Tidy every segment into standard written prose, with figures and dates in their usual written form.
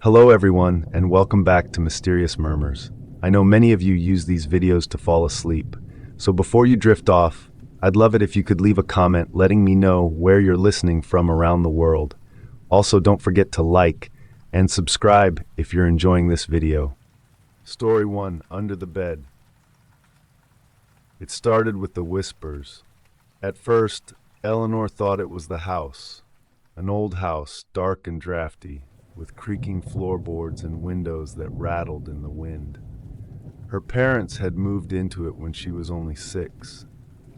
Hello everyone, and welcome back to Mysterious Murmurs. I know many of you use these videos to fall asleep, so before you drift off, I'd love it if you could leave a comment letting me know where you're listening from around the world. Also, don't forget to like and subscribe if you're enjoying this video. Story 1, Under the Bed. It started with the whispers. At first, Eleanor thought it was the house. An old house, dark and drafty, with creaking floorboards and windows that rattled in the wind. Her parents had moved into it when she was only 6,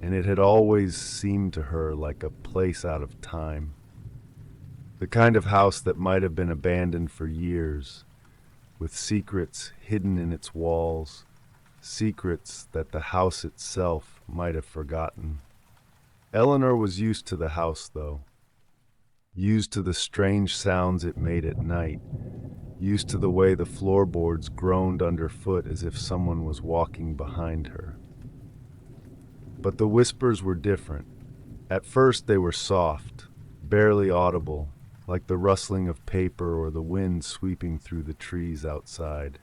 and it had always seemed to her like a place out of time. The kind of house that might have been abandoned for years, with secrets hidden in its walls, secrets that the house itself might have forgotten. Eleanor was used to the house, though. Used to the strange sounds it made at night, used to the way the floorboards groaned underfoot as if someone was walking behind her. But the whispers were different. At first they were soft, barely audible, like the rustling of paper or the wind sweeping through the trees outside.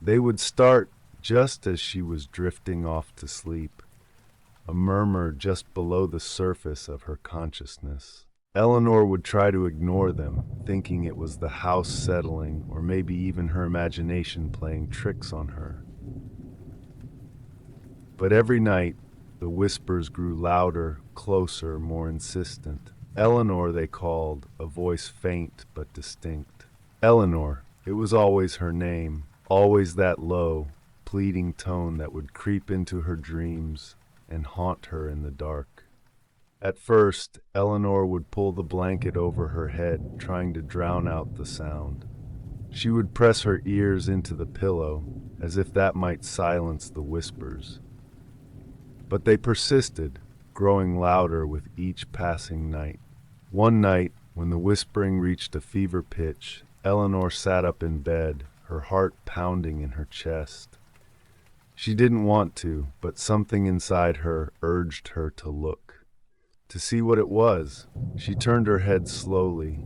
They would start just as she was drifting off to sleep, a murmur just below the surface of her consciousness. Eleanor would try to ignore them, thinking it was the house settling or maybe even her imagination playing tricks on her. But every night, the whispers grew louder, closer, more insistent. Eleanor, they called, a voice faint but distinct. Eleanor, it was always her name, always that low, pleading tone that would creep into her dreams and haunt her in the dark. At first, Eleanor would pull the blanket over her head, trying to drown out the sound. She would press her ears into the pillow, as if that might silence the whispers. But they persisted, growing louder with each passing night. One night, when the whispering reached a fever pitch, Eleanor sat up in bed, her heart pounding in her chest. She didn't want to, but something inside her urged her to look. To see what it was. She turned her head slowly,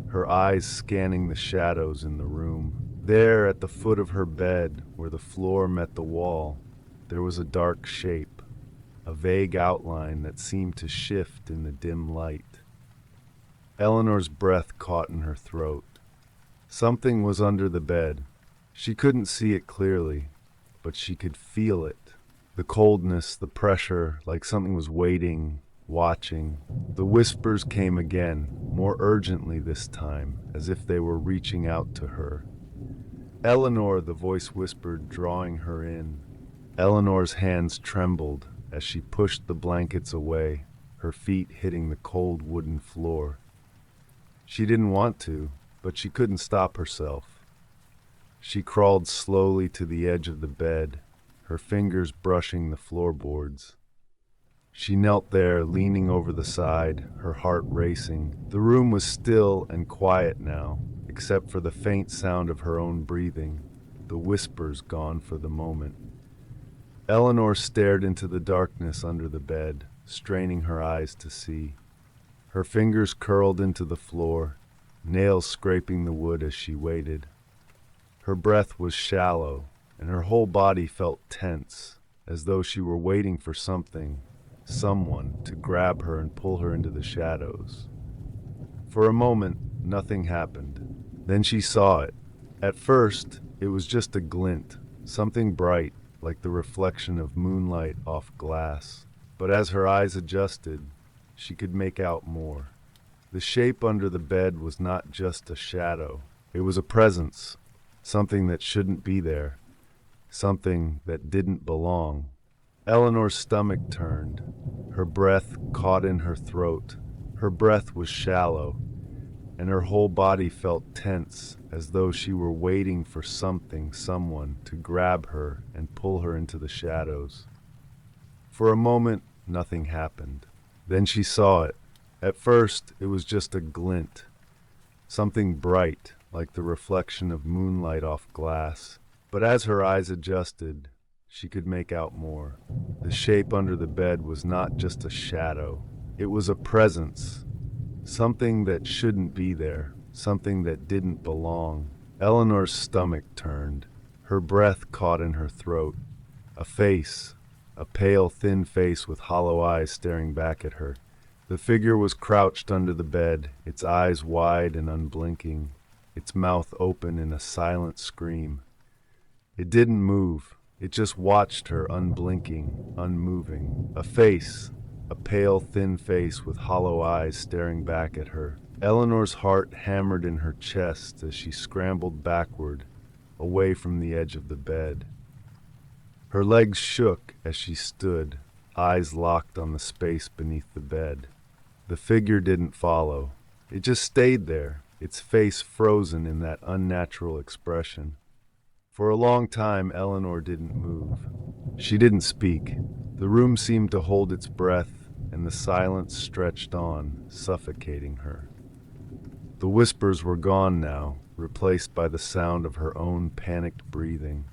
her eyes scanning the shadows in the room. There, at the foot of her bed, where the floor met the wall, there was a dark shape, a vague outline that seemed to shift in the dim light. Eleanor's breath caught in her throat. Something was under the bed. She couldn't see it clearly, but she could feel it. The coldness, the pressure, like something was waiting, watching. The whispers came again, more urgently this time, as if they were reaching out to her. Eleanor, the voice whispered, drawing her in. Eleanor's hands trembled as she pushed the blankets away, her feet hitting the cold wooden floor. She didn't want to, but she couldn't stop herself. She crawled slowly to the edge of the bed, her fingers brushing the floorboards. She knelt there, leaning over the side, her heart racing. The room was still and quiet now, except for the faint sound of her own breathing, the whispers gone for the moment. Eleanor stared into the darkness under the bed, straining her eyes to see. Her fingers curled into the floor, nails scraping the wood as she waited. Her breath was shallow, and her whole body felt tense, as though she were waiting for someone to grab her and pull her into the shadows. For a moment, nothing happened. Then she saw it. At first, it was just a glint, something bright, like the reflection of moonlight off glass. But as her eyes adjusted, she could make out more. The shape under the bed was not just a shadow. It was a presence, something that shouldn't be there, something that didn't belong. Eleanor's stomach turned. Her breath caught in her throat. Her breath was shallow, and her whole body felt tense, as though she were waiting for someone to grab her and pull her into the shadows. For a moment, nothing happened. Then she saw it. At first, it was just a glint, something bright, like the reflection of moonlight off glass. But as her eyes adjusted, she could make out more. The shape under the bed was not just a shadow. It was a presence, something that shouldn't be there, something that didn't belong. Eleanor's stomach turned. Her breath caught in her throat. A face, a pale, thin face with hollow eyes staring back at her. The figure was crouched under the bed, its eyes wide and unblinking, its mouth open in a silent scream. It didn't move. It just watched her, unblinking, unmoving. A face, a pale, thin face with hollow eyes staring back at her. Eleanor's heart hammered in her chest as she scrambled backward, away from the edge of the bed. Her legs shook as she stood, eyes locked on the space beneath the bed. The figure didn't follow. It just stayed there, its face frozen in that unnatural expression. For a long time, Eleanor didn't move. She didn't speak. The room seemed to hold its breath, and the silence stretched on, suffocating her. The whispers were gone now, replaced by the sound of her own panicked breathing.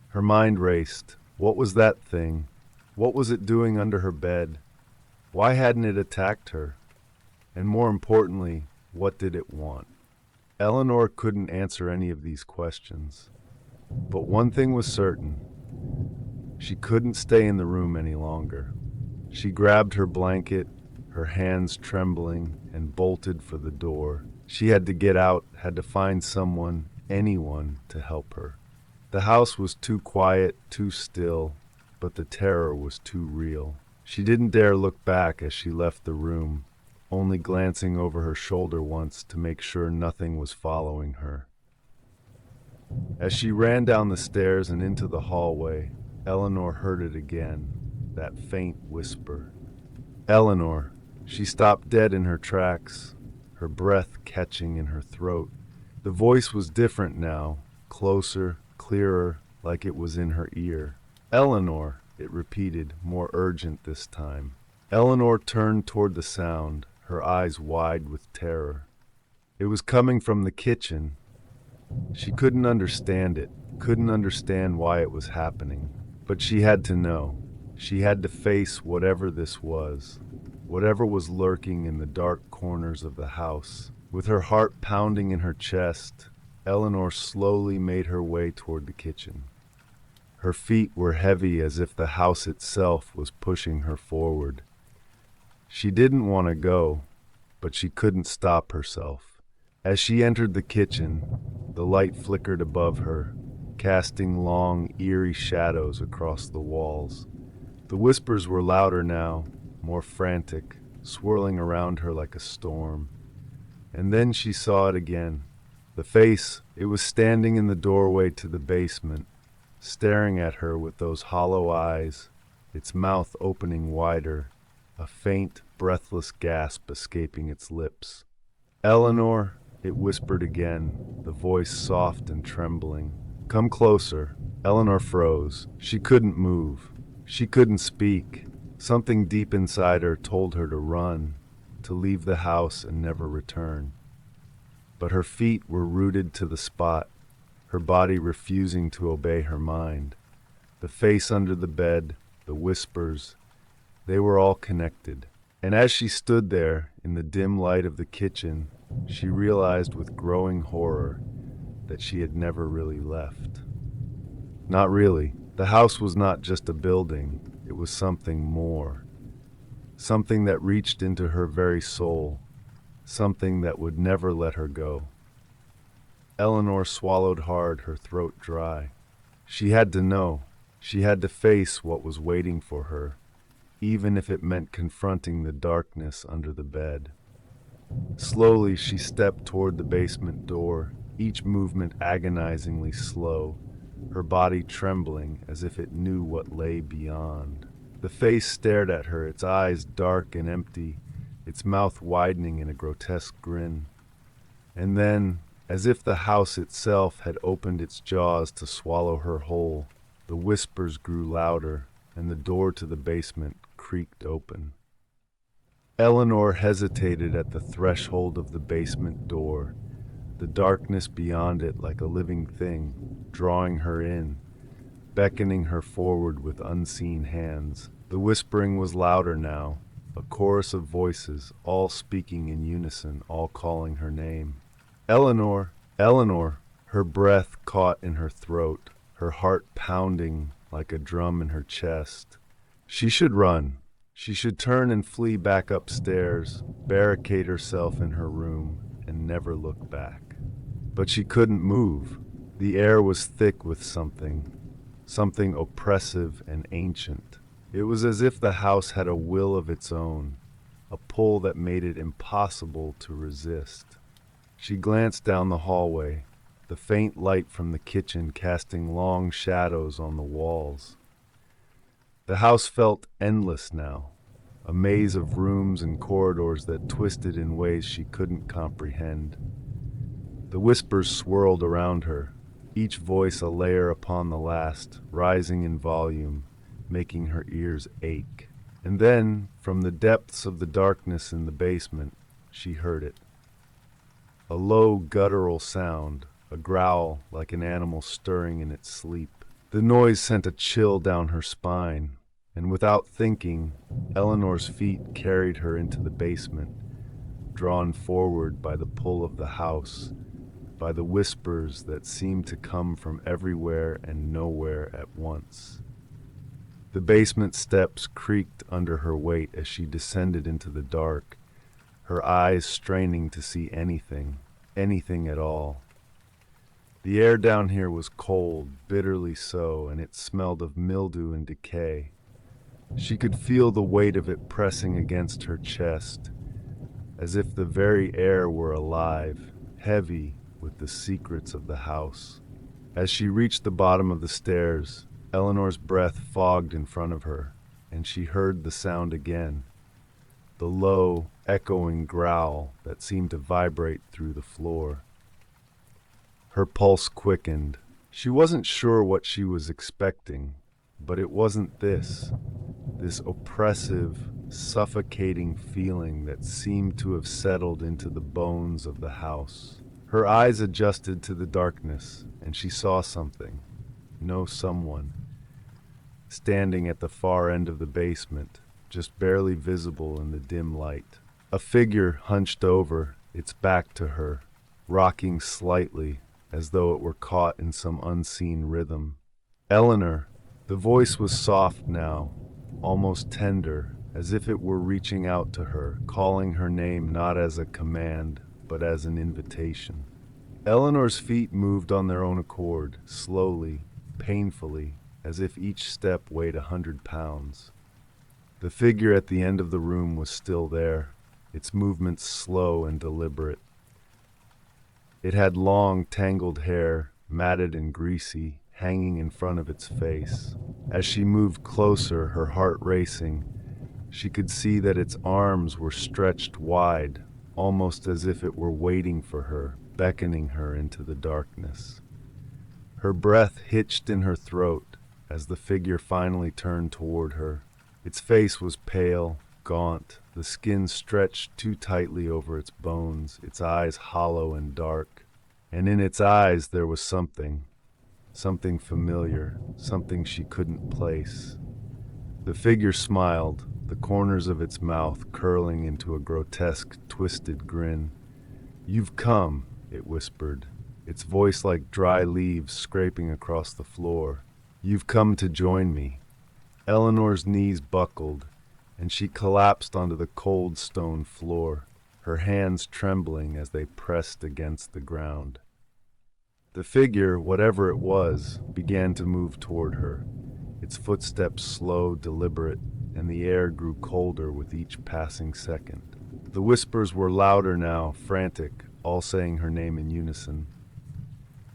Her mind raced. What was that thing? What was it doing under her bed? Why hadn't it attacked her? And more importantly, what did it want? Eleanor couldn't answer any of these questions. But one thing was certain. She couldn't stay in the room any longer. She grabbed her blanket, her hands trembling, and bolted for the door. She had to get out, had to find someone, anyone, to help her. The house was too quiet, too still, but the terror was too real. She didn't dare look back as she left the room, only glancing over her shoulder once to make sure nothing was following her. As she ran down the stairs and into the hallway, Eleanor heard it again, that faint whisper. Eleanor. She stopped dead in her tracks, her breath catching in her throat. The voice was different now, closer, clearer, like it was in her ear. Eleanor, it repeated, more urgent this time. Eleanor turned toward the sound, her eyes wide with terror. It was coming from the kitchen. She couldn't understand it, couldn't understand why it was happening. But she had to know. She had to face whatever this was, whatever was lurking in the dark corners of the house. With her heart pounding in her chest, Eleanor slowly made her way toward the kitchen. Her feet were heavy as if the house itself was pushing her forward. She didn't want to go, but she couldn't stop herself. As she entered the kitchen, the light flickered above her, casting long, eerie shadows across the walls. The whispers were louder now, more frantic, swirling around her like a storm. And then she saw it again. The face, it was standing in the doorway to the basement, staring at her with those hollow eyes, its mouth opening wider, a faint, breathless gasp escaping its lips. Eleanor, it whispered again, the voice soft and trembling. Come closer. Eleanor froze. She couldn't move. She couldn't speak. Something deep inside her told her to run, to leave the house and never return. But her feet were rooted to the spot, her body refusing to obey her mind. The face under the bed, the whispers, they were all connected. And as she stood there in the dim light of the kitchen, she realized with growing horror that she had never really left. Not really. The house was not just a building. It was something more. Something that reached into her very soul. Something that would never let her go. Eleanor swallowed hard, her throat dry. She had to know. She had to face what was waiting for her, even if it meant confronting the darkness under the bed. Slowly, she stepped toward the basement door, each movement agonizingly slow, her body trembling as if it knew what lay beyond. The face stared at her, its eyes dark and empty, its mouth widening in a grotesque grin. And then, as if the house itself had opened its jaws to swallow her whole, the whispers grew louder, and the door to the basement creaked open. Eleanor hesitated at the threshold of the basement door, the darkness beyond it like a living thing, drawing her in, beckoning her forward with unseen hands. The whispering was louder now, a chorus of voices, all speaking in unison, all calling her name. Eleanor, Eleanor, her breath caught in her throat, her heart pounding like a drum in her chest. She should run. She should turn and flee back upstairs, barricade herself in her room, and never look back. But she couldn't move. The air was thick with something oppressive and ancient. It was as if the house had a will of its own, a pull that made it impossible to resist. She glanced down the hallway, the faint light from the kitchen casting long shadows on the walls. The house felt endless now, a maze of rooms and corridors that twisted in ways she couldn't comprehend. The whispers swirled around her, each voice a layer upon the last, rising in volume, making her ears ache. And then, from the depths of the darkness in the basement, she heard it. A low, guttural sound, a growl like an animal stirring in its sleep. The noise sent a chill down her spine, and without thinking, Eleanor's feet carried her into the basement, drawn forward by the pull of the house, by the whispers that seemed to come from everywhere and nowhere at once. The basement steps creaked under her weight as she descended into the dark, her eyes straining to see anything at all. The air down here was cold, bitterly so, and it smelled of mildew and decay. She could feel the weight of it pressing against her chest, as if the very air were alive, heavy with the secrets of the house. As she reached the bottom of the stairs, Eleanor's breath fogged in front of her, and she heard the sound again, the low, echoing growl that seemed to vibrate through the floor. Her pulse quickened. She wasn't sure what she was expecting, but it wasn't this oppressive, suffocating feeling that seemed to have settled into the bones of the house. Her eyes adjusted to the darkness, and she saw something, someone, standing at the far end of the basement, just barely visible in the dim light. A figure hunched over, its back to her, rocking slightly as though it were caught in some unseen rhythm. Eleanor. The voice was soft now, almost tender, as if it were reaching out to her, calling her name not as a command, but as an invitation. Eleanor's feet moved on their own accord, slowly, painfully, as if each step weighed 100 pounds. The figure at the end of the room was still there, its movements slow and deliberate. It had long, tangled hair, matted and greasy, hanging in front of its face. As she moved closer, her heart racing, she could see that its arms were stretched wide, almost as if it were waiting for her, beckoning her into the darkness. Her breath hitched in her throat as the figure finally turned toward her. Its face was pale, gaunt, the skin stretched too tightly over its bones, its eyes hollow and dark. And in its eyes there was something familiar, something she couldn't place. The figure smiled, the corners of its mouth curling into a grotesque, twisted grin. "You've come," it whispered, its voice like dry leaves scraping across the floor. "You've come to join me." Eleanor's knees buckled, and she collapsed onto the cold stone floor, her hands trembling as they pressed against the ground. The figure, whatever it was, began to move toward her, its footsteps slow, deliberate, and the air grew colder with each passing second. The whispers were louder now, frantic, all saying her name in unison.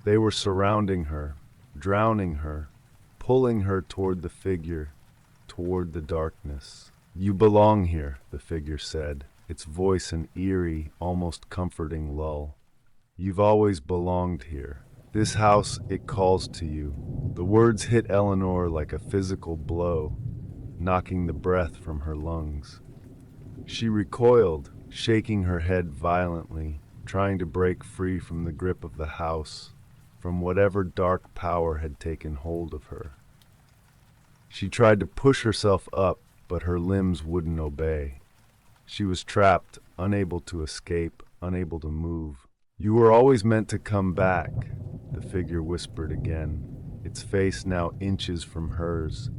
They were surrounding her, drowning her, pulling her toward the figure, toward the darkness. "You belong here," the figure said, its voice an eerie, almost comforting lull. "You've always belonged here. This house, it calls to you." The words hit Eleanor like a physical blow, knocking the breath from her lungs. She recoiled, shaking her head violently, trying to break free from the grip of the house, from whatever dark power had taken hold of her. She tried to push herself up, but her limbs wouldn't obey. She was trapped, unable to escape, unable to move. You were always meant to come back, the figure whispered again, its face now inches from hers,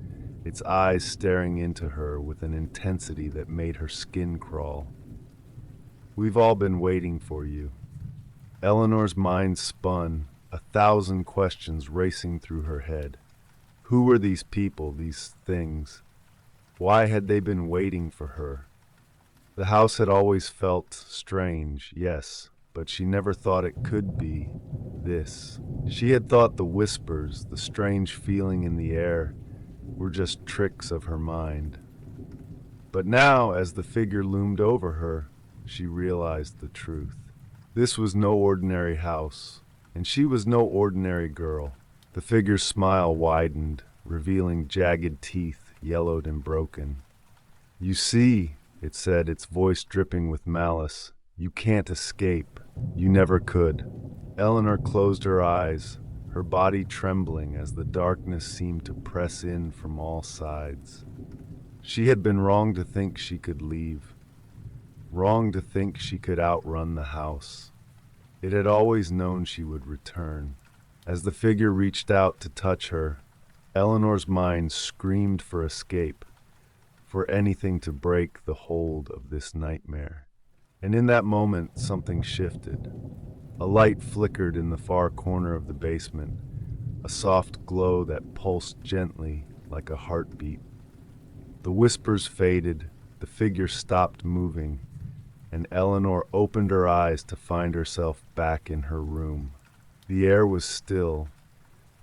its eyes staring into her with an intensity that made her skin crawl. We've all been waiting for you. Eleanor's mind spun, 1,000 questions racing through her head. Who were these people, these things? Why had they been waiting for her? The house had always felt strange, yes, but she never thought it could be this. She had thought the whispers, the strange feeling in the air, were just tricks of her mind. But now, as the figure loomed over her, she realized the truth. This was no ordinary house, and she was no ordinary girl. The figure's smile widened, revealing jagged teeth, yellowed and broken. You see, it said, its voice dripping with malice, you can't escape. You never could. Eleanor closed her eyes, her body trembling as the darkness seemed to press in from all sides. She had been wrong to think she could leave, wrong to think she could outrun the house. It had always known she would return. As the figure reached out to touch her, Eleanor's mind screamed for escape, for anything to break the hold of this nightmare. And in that moment, something shifted. A light flickered in the far corner of the basement, a soft glow that pulsed gently like a heartbeat. The whispers faded, the figure stopped moving, and Eleanor opened her eyes to find herself back in her room. The air was still,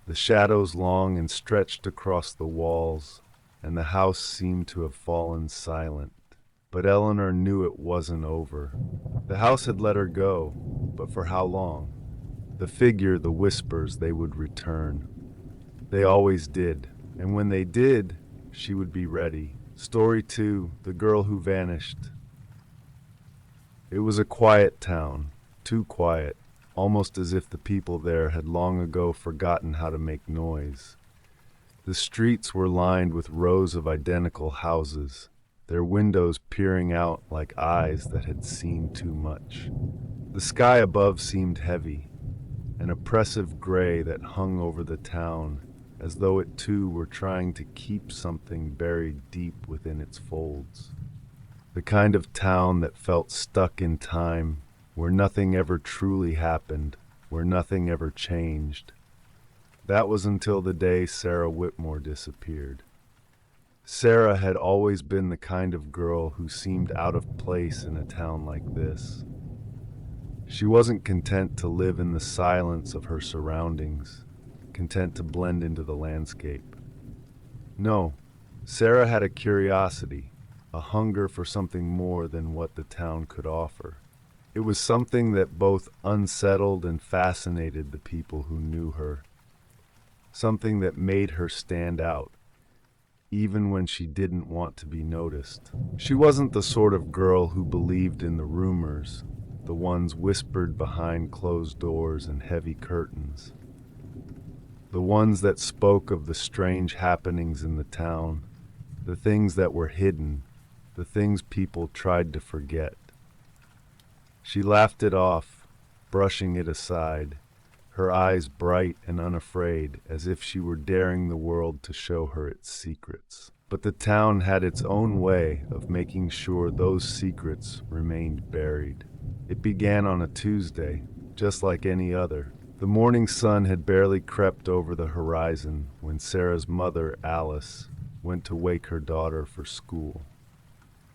the shadows long and stretched across the walls, and the house seemed to have fallen silent. But Eleanor knew it wasn't over. The house had let her go, but for how long? The figure, the whispers, they would return. They always did, and when they did, she would be ready. Story 2, The Girl Who Vanished. It was a quiet town, too quiet, almost as if the people there had long ago forgotten how to make noise. The streets were lined with rows of identical houses, their windows peering out like eyes that had seen too much. The sky above seemed heavy, an oppressive gray that hung over the town, as though it too were trying to keep something buried deep within its folds. The kind of town that felt stuck in time, where nothing ever truly happened, where nothing ever changed. That was until the day Sarah Whitmore disappeared. Sarah had always been the kind of girl who seemed out of place in a town like this. She wasn't content to live in the silence of her surroundings, content to blend into the landscape. No, Sarah had a curiosity, a hunger for something more than what the town could offer. It was something that both unsettled and fascinated the people who knew her, something that made her stand out, even when she didn't want to be noticed. She wasn't the sort of girl who believed in the rumors, the ones whispered behind closed doors and heavy curtains, the ones that spoke of the strange happenings in the town, the things that were hidden, the things people tried to forget. She laughed it off, brushing it aside, her eyes bright and unafraid, as if she were daring the world to show her its secrets. But the town had its own way of making sure those secrets remained buried. It began on a Tuesday, just like any other. The morning sun had barely crept over the horizon when Sarah's mother, Alice, went to wake her daughter for school.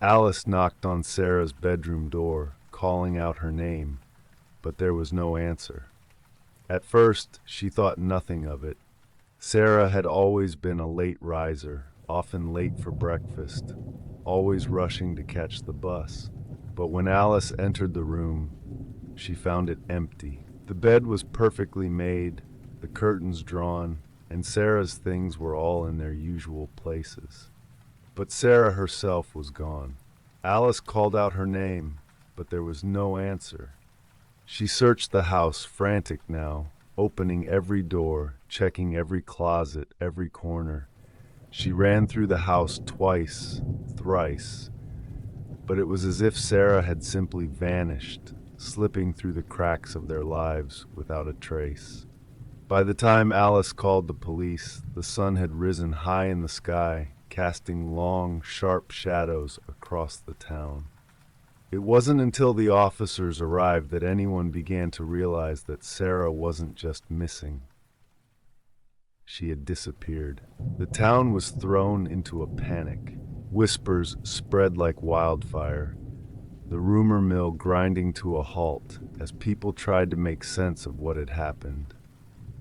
Alice knocked on Sarah's bedroom door, calling out her name, but there was no answer. At first, she thought nothing of it. Sarah had always been a late riser, often late for breakfast, always rushing to catch the bus. But when Alice entered the room, she found it empty. The bed was perfectly made, the curtains drawn, and Sarah's things were all in their usual places. But Sarah herself was gone. Alice called out her name, but there was no answer. She searched the house, frantic now, opening every door, checking every closet, every corner. She ran through the house twice, thrice, but it was as if Sarah had simply vanished, slipping through the cracks of their lives without a trace. By the time Alice called the police, the sun had risen high in the sky, casting long, sharp shadows across the town. It wasn't until the officers arrived that anyone began to realize that Sarah wasn't just missing. She had disappeared. The town was thrown into a panic. Whispers spread like wildfire, the rumor mill grinding to a halt as people tried to make sense of what had happened.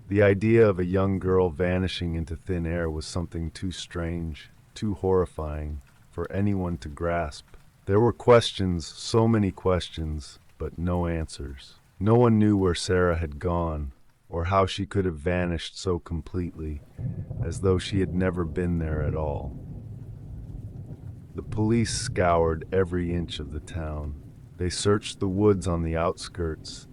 The idea of a young girl vanishing into thin air was something too strange, too horrifying for anyone to grasp. There were questions, so many questions, but no answers. No one knew where Sarah had gone, or how she could have vanished so completely, as though she had never been there at all. The police scoured every inch of the town. They searched the woods on the outskirts,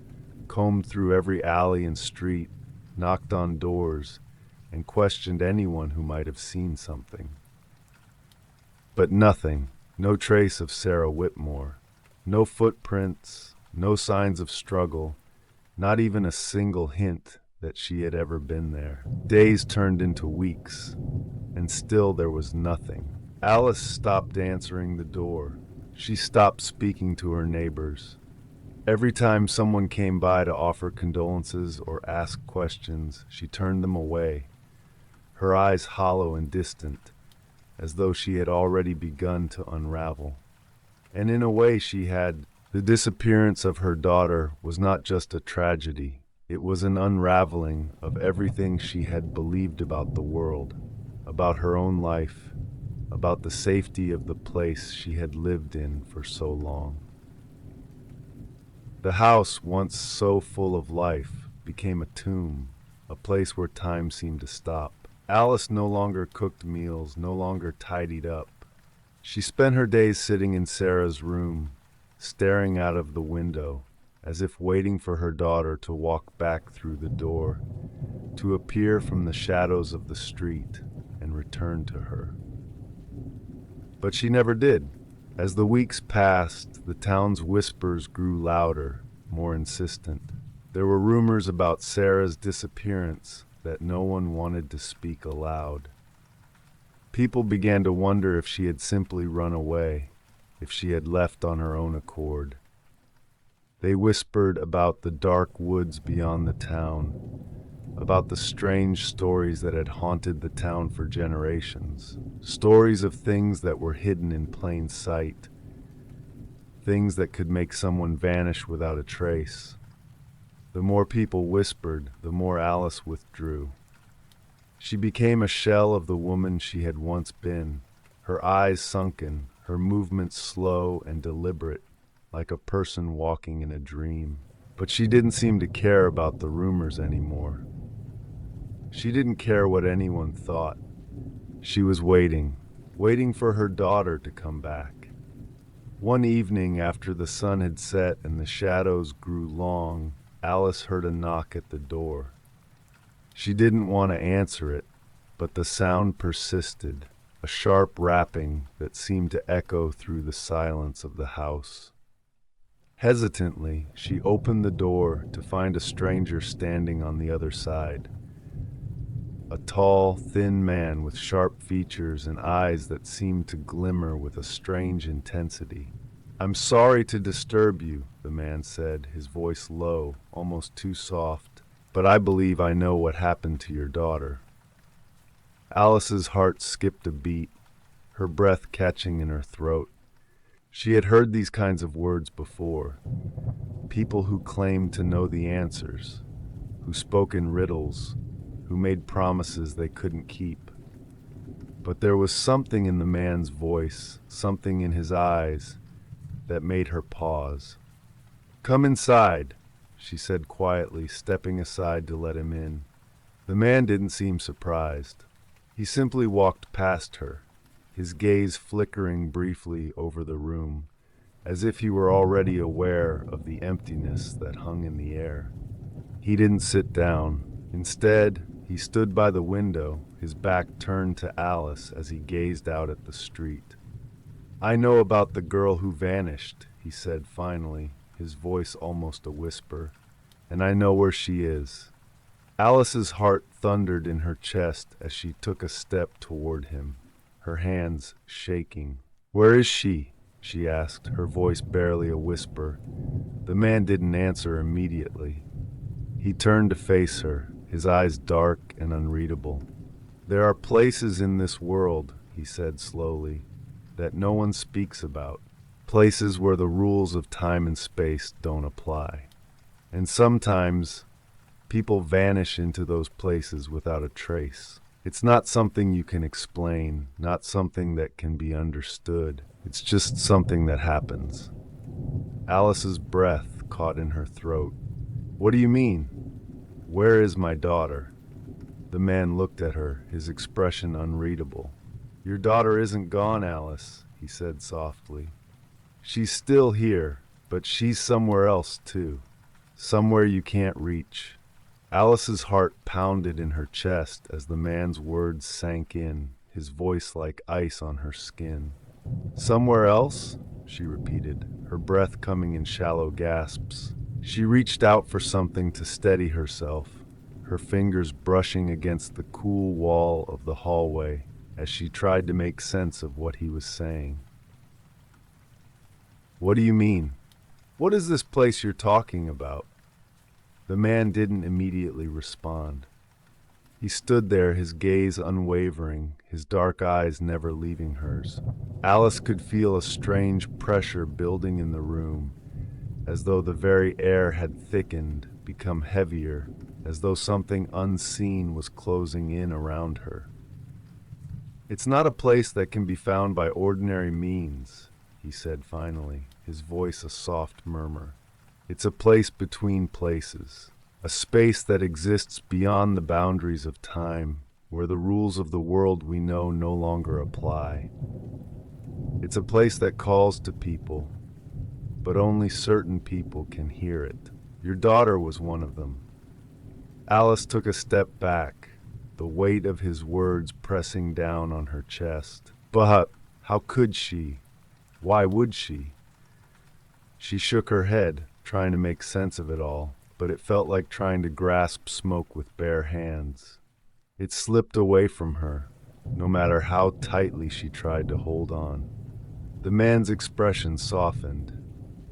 combed through every alley and street, knocked on doors, and questioned anyone who might have seen something. But nothing, no trace of Sarah Whitmore, no footprints, no signs of struggle, not even a single hint that she had ever been there. Days turned into weeks, and still there was nothing. Alice stopped answering the door. She stopped speaking to her neighbors. Every time someone came by to offer condolences or ask questions, she turned them away, her eyes hollow and distant, as though she had already begun to unravel. And in a way she had. The disappearance of her daughter was not just a tragedy. It was an unraveling of everything she had believed about the world, about her own life, about the safety of the place she had lived in for so long. The house, once so full of life, became a tomb, a place where time seemed to stop. Alice no longer cooked meals, no longer tidied up. She spent her days sitting in Sarah's room, staring out of the window, as if waiting for her daughter to walk back through the door, to appear from the shadows of the street and return to her. But she never did. As the weeks passed, the town's whispers grew louder, more insistent. There were rumors about Sarah's disappearance that no one wanted to speak aloud. People began to wonder if she had simply run away, if she had left on her own accord. They whispered about the dark woods beyond the town, about the strange stories that had haunted the town for generations, stories of things that were hidden in plain sight, things that could make someone vanish without a trace. The more people whispered, the more Alice withdrew. She became a shell of the woman she had once been, her eyes sunken, her movements slow and deliberate, like a person walking in a dream. But she didn't seem to care about the rumors anymore. She didn't care what anyone thought. She was waiting for her daughter to come back. One evening after the sun had set and the shadows grew long, Alice heard a knock at the door. She didn't want to answer it, but the sound persisted, a sharp rapping that seemed to echo through the silence of the house. Hesitantly, she opened the door to find a stranger standing on the other side. A tall, thin man with sharp features and eyes that seemed to glimmer with a strange intensity. "I'm sorry to disturb you," the man said, his voice low, almost too soft, "but I believe I know what happened to your daughter." Alice's heart skipped a beat, her breath catching in her throat. She had heard these kinds of words before. People who claimed to know the answers, who spoke in riddles, who made promises they couldn't keep. But there was something in the man's voice, something in his eyes, that made her pause. "Come inside," she said quietly, stepping aside to let him in. The man didn't seem surprised. He simply walked past her, his gaze flickering briefly over the room, as if he were already aware of the emptiness that hung in the air. He didn't sit down. Instead, he stood by the window, his back turned to Alice as he gazed out at the street. "I know about the girl who vanished," he said finally, his voice almost a whisper, "and I know where she is." Alice's heart thundered in her chest as she took a step toward him, her hands shaking. "Where is she?" she asked, her voice barely a whisper. The man didn't answer immediately. He turned to face her, his eyes dark and unreadable. "There are places in this world," he said slowly, "that no one speaks about. Places where the rules of time and space don't apply. And sometimes people vanish into those places without a trace. It's not something you can explain, not something that can be understood. It's just something that happens." Alice's breath caught in her throat. "What do you mean? Where is my daughter?" The man looked at her, his expression unreadable. "Your daughter isn't gone, Alice," he said softly. "She's still here, but she's somewhere else too. Somewhere you can't reach." Alice's heart pounded in her chest as the man's words sank in, his voice like ice on her skin. "Somewhere else?" she repeated, her breath coming in shallow gasps. She reached out for something to steady herself, her fingers brushing against the cool wall of the hallway as she tried to make sense of what he was saying. "What do you mean? What is this place you're talking about?" The man didn't immediately respond. He stood there, his gaze unwavering, his dark eyes never leaving hers. Alice could feel a strange pressure building in the room, as though the very air had thickened, become heavier, as though something unseen was closing in around her. "It's not a place that can be found by ordinary means," he said finally, his voice a soft murmur. "It's a place between places, a space that exists beyond the boundaries of time, where the rules of the world we know no longer apply. It's a place that calls to people, but only certain people can hear it. Your daughter was one of them." Alice took a step back, the weight of his words pressing down on her chest. "But how could she? Why would she?" She shook her head, trying to make sense of it all, but it felt like trying to grasp smoke with bare hands. It slipped away from her, no matter how tightly she tried to hold on. The man's expression softened,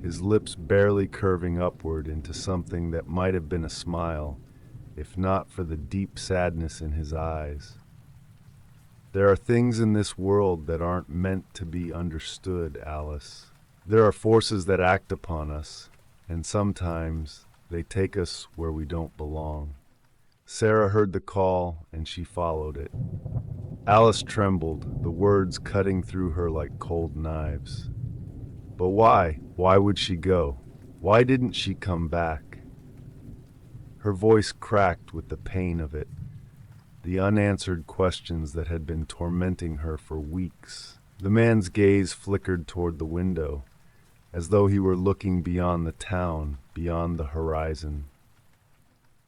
his lips barely curving upward into something that might have been a smile, if not for the deep sadness in his eyes. "There are things in this world that aren't meant to be understood, Alice. There are forces that act upon us, and sometimes they take us where we don't belong." Sarah heard the call, and she followed it. Alice trembled, the words cutting through her like cold knives. But why? Why would she go? Why didn't she come back? Her voice cracked with the pain of it, the unanswered questions that had been tormenting her for weeks. The man's gaze flickered toward the window, as though he were looking beyond the town, beyond the horizon.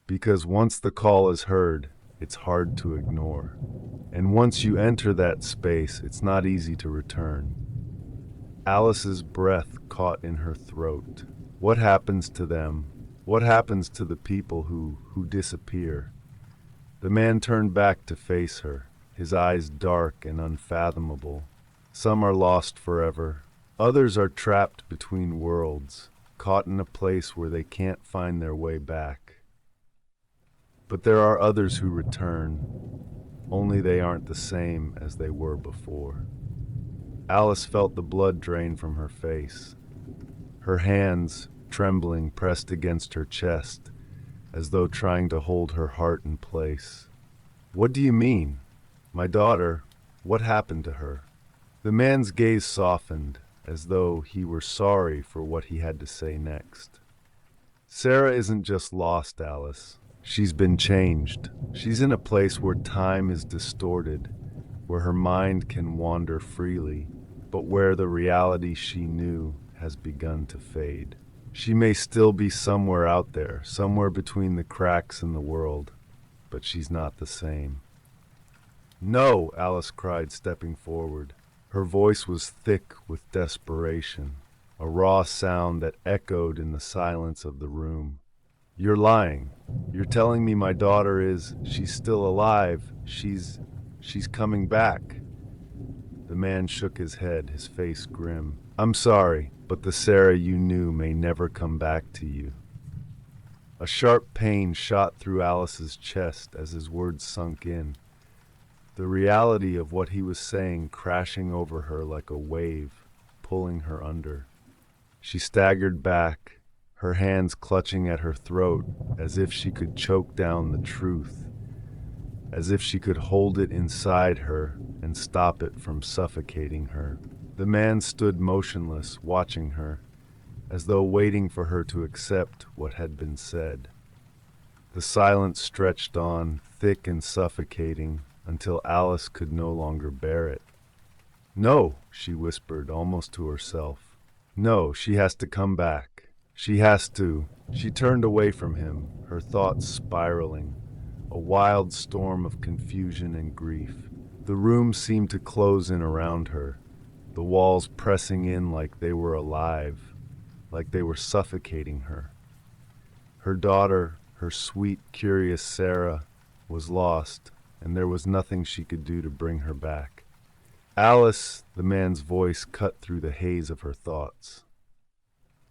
Because once the call is heard, it's hard to ignore. And once you enter that space, it's not easy to return. Alice's breath caught in her throat. What happens to them? What happens to the people who disappear? The man turned back to face her, his eyes dark and unfathomable. Some are lost forever. Others are trapped between worlds, caught in a place where they can't find their way back. But there are others who return, only they aren't the same as they were before. Alice felt the blood drain from her face. Her hands, trembling, pressed against her chest, as though trying to hold her heart in place. "What do you mean? My daughter, what happened to her?" The man's gaze softened, as though he were sorry for what he had to say next. "Sarah isn't just lost, Alice. She's been changed. She's in a place where time is distorted, where her mind can wander freely, but where the reality she knew has begun to fade. She may still be somewhere out there, somewhere between the cracks in the world, but she's not the same." "No!" Alice cried, stepping forward. Her voice was thick with desperation. a raw sound that echoed in the silence of the room. "You're lying. You're telling me my daughter she's still alive. She's coming back." The man shook his head, his face grim. "I'm sorry, but the Sarah you knew may never come back to you." A sharp pain shot through Alice's chest as his words sunk in, the reality of what he was saying crashing over her like a wave, pulling her under. She staggered back, her hands clutching at her throat as if she could choke down the truth, as if she could hold it inside her and stop it from suffocating her. The man stood motionless, watching her, as though waiting for her to accept what had been said. The silence stretched on, thick and suffocating, until Alice could no longer bear it. "No," she whispered, almost to herself. "No, she has to come back. She has to." She turned away from him, her thoughts spiraling, a wild storm of confusion and grief. The room seemed to close in around her, the walls pressing in like they were alive, like they were suffocating her. Her daughter, her sweet, curious Sarah, was lost, and there was nothing she could do to bring her back. "Alice," the man's voice cut through the haze of her thoughts.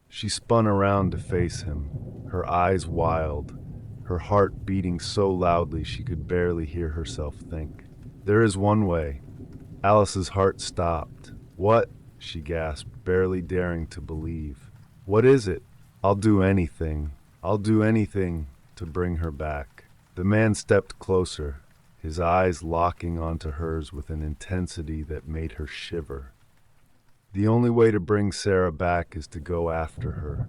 She spun around to face him, her eyes wild, her heart beating so loudly she could barely hear herself think. "There is one way." Alice's heart stopped. "What?" she gasped, barely daring to believe. "What is it?" "I'll do anything. I'll do anything to bring her back." The man stepped closer, his eyes locking onto hers with an intensity that made her shiver. "The only way to bring Sarah back is to go after her.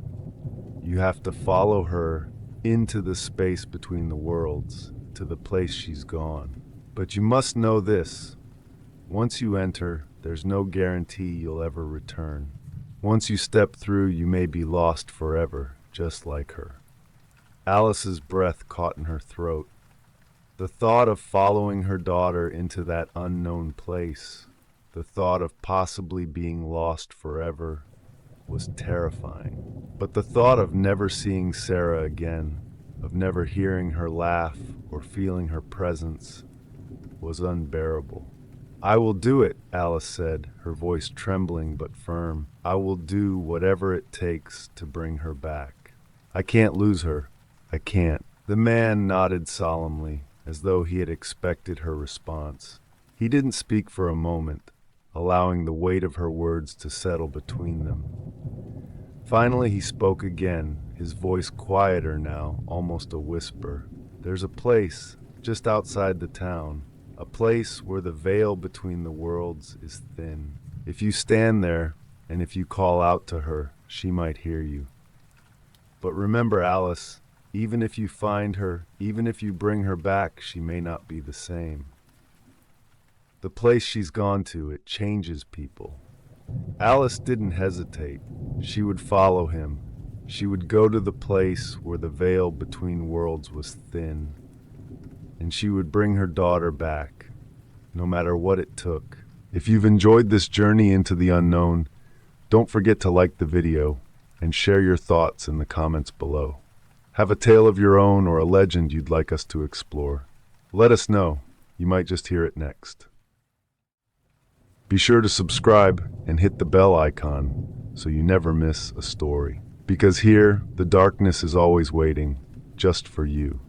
You have to follow her into the space between the worlds, to the place she's gone. But you must know this. Once you enter, there's no guarantee you'll ever return. Once you step through, you may be lost forever, just like her." Alice's breath caught in her throat. The thought of following her daughter into that unknown place, the thought of possibly being lost forever, was terrifying. But the thought of never seeing Sarah again, of never hearing her laugh or feeling her presence, was unbearable. "I will do it," Alice said, her voice trembling but firm. "I will do whatever it takes to bring her back. I can't lose her. I can't." The man nodded solemnly, as though he had expected her response. He didn't speak for a moment, allowing the weight of her words to settle between them. Finally he spoke again, his voice quieter now, almost a whisper. "There's a place just outside the town, a place where the veil between the worlds is thin. If you stand there, and if you call out to her, she might hear you. But remember, Alice, even if you find her, even if you bring her back, she may not be the same. The place she's gone to, it changes people." Alice didn't hesitate. She would follow him. She would go to the place where the veil between worlds was thin. And she would bring her daughter back, no matter what it took. If you've enjoyed this journey into the unknown, don't forget to like the video and share your thoughts in the comments below. Have a tale of your own or a legend you'd like us to explore? Let us know. You might just hear it next. Be sure to subscribe and hit the bell icon so you never miss a story. Because here, the darkness is always waiting, just for you.